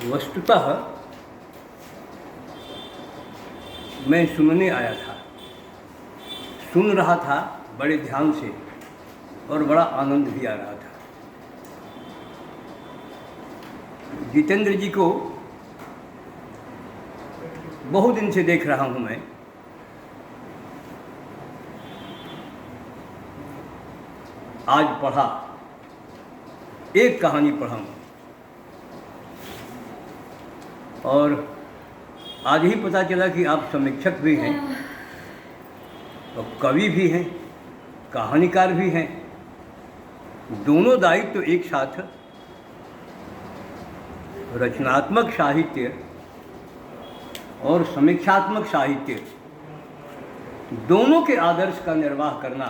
वस्तुतः मैं सुनने आया था, सुन रहा था बड़े ध्यान से और बड़ा आनंद भी आ रहा था। जितेंद्र जी को बहुत दिन से देख रहा हूँ मैं। आज पढ़ा, एक कहानी पढ़ा हूँ और आज ही पता चला कि आप समीक्षक भी हैं और कवि भी हैं, कहानीकार भी हैं। दोनों दायित्व तो एक साथ, रचनात्मक साहित्य और समीक्षात्मक साहित्य, दोनों के आदर्श का निर्वाह करना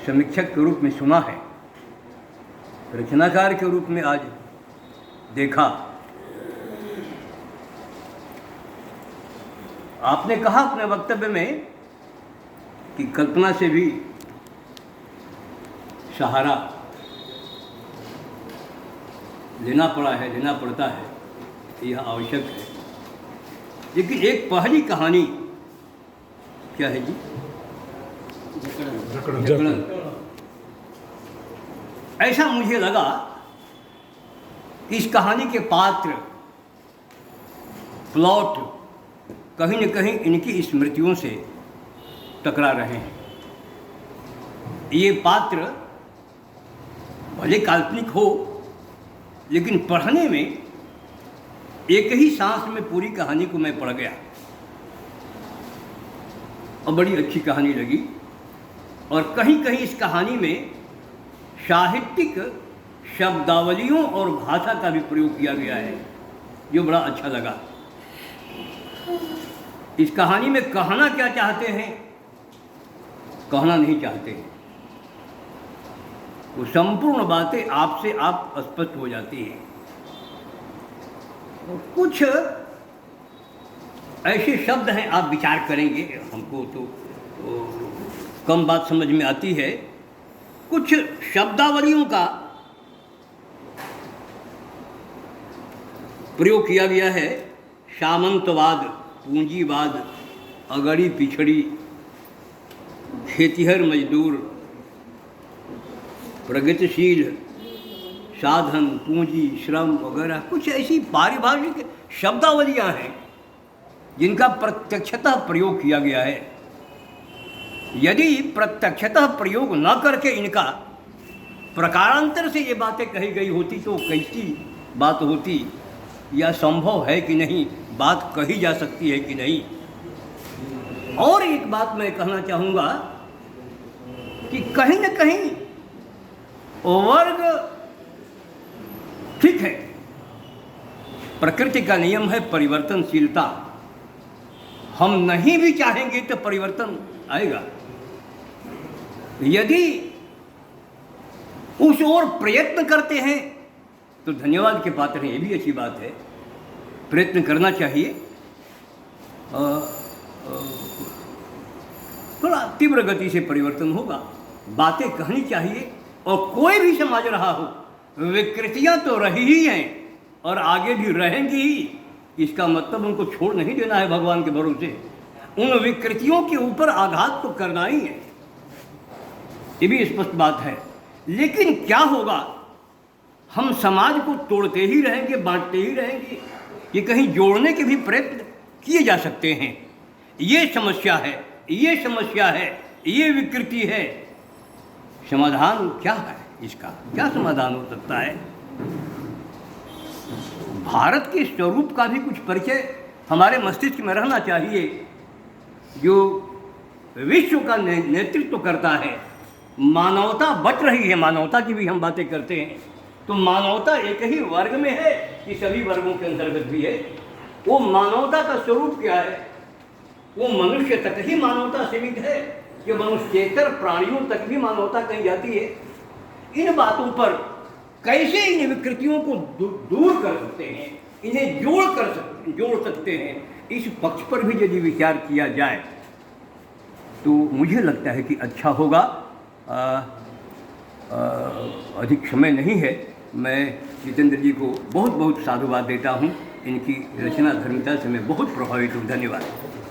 समीक्षक के रूप में सुना है, रचनाकार के रूप में आज देखा। आपने कहा अपने वक्तव्य में कि कल्पना से भी सहारा लेना पड़ा है, लेना पड़ता है, यह आवश्यक है। लेकिन एक पहली कहानी क्या है जी? जकड़न। ऐसा मुझे लगा कि इस कहानी के पात्र, प्लॉट कहीं न कहीं इनकी स्मृतियों से टकरा रहे हैं। ये पात्र भले काल्पनिक हो, लेकिन पढ़ने में एक ही सांस में पूरी कहानी को मैं पढ़ गया और बड़ी अच्छी कहानी लगी। और कहीं कहीं इस कहानी में साहित्यिक शब्दावलियों और भाषा का भी प्रयोग किया गया है, जो बड़ा अच्छा लगा। इस कहानी में कहना क्या चाहते हैं, कहना नहीं चाहते, वो संपूर्ण बातें आपसे आप स्पष्ट हो जाती हैं। कुछ ऐसे शब्द हैं, आप विचार करेंगे, हमको तो कम बात समझ में आती है। कुछ शब्दावलियों का प्रयोग किया गया है। सामंतवाद, पूंजीवाद, अगड़ी पिछड़ी, खेतिहर मजदूर, प्रगतिशील, साधन, पूंजी, श्रम वगैरह कुछ ऐसी पारिभाषिक शब्दावलियां हैं जिनका प्रत्यक्षतः प्रयोग किया गया है। यदि प्रत्यक्षतः प्रयोग न करके इनका प्रकारांतर से ये बातें कही गई होती तो कैसी बात होती, या संभव है कि नहीं, बात कही जा सकती है कि नहीं। और एक बात मैं कहना चाहूँगा कि कहीं न कहीं वर्ग ठीक है, प्रकृति का नियम है परिवर्तनशीलता। हम नहीं भी चाहेंगे तो परिवर्तन आएगा। यदि उस ओर प्रयत्न करते हैं तो धन्यवाद के पात्र हैं, ये भी अच्छी बात है। प्रयत्न करना चाहिए, थोड़ा तीव्र गति से परिवर्तन होगा, बातें कहनी चाहिए। और कोई भी समाज रहा हो, विकृतियां तो रही ही हैं और आगे भी रहेंगी ही। इसका मतलब उनको छोड़ नहीं देना है भगवान के भरोसे। उन विकृतियों के ऊपर आघात तो करना ही है, ये भी स्पष्ट बात है। लेकिन क्या होगा, हम समाज को तोड़ते ही रहेंगे, बांटते ही रहेंगे, ये कहीं जोड़ने के भी प्रयत्न किए जा सकते हैं। ये समस्या है, ये समस्या है, ये विकृति है। समाधान क्या है, इसका क्या समाधान हो सकता है? भारत के स्वरूप का भी कुछ परिचय हमारे मस्तिष्क में रहना चाहिए, जो विश्व का नेतृत्व करता है। मानवता बच रही है, मानवता की भी हम बातें करते हैं, तो मानवता एक ही वर्ग में है कि सभी वर्गों के अंतर्गत भी है। वो मानवता का स्वरूप क्या है? वो मनुष्य तक ही मानवता सीमित है कि मनुष्येतर प्राणियों तक भी मानवता कही जाती है। इन बातों पर कैसे इन विकृतियों को दूर कर सकते हैं, इन्हें जोड़ सकते हैं, इस पक्ष पर भी यदि विचार किया जाए तो मुझे लगता है कि अच्छा होगा। अधिक समय नहीं है, मैं जितेंद्र जी को बहुत बहुत साधुवाद देता हूँ। इनकी रचना धर्मिता से मैं बहुत प्रभावित हूँ। धन्यवाद।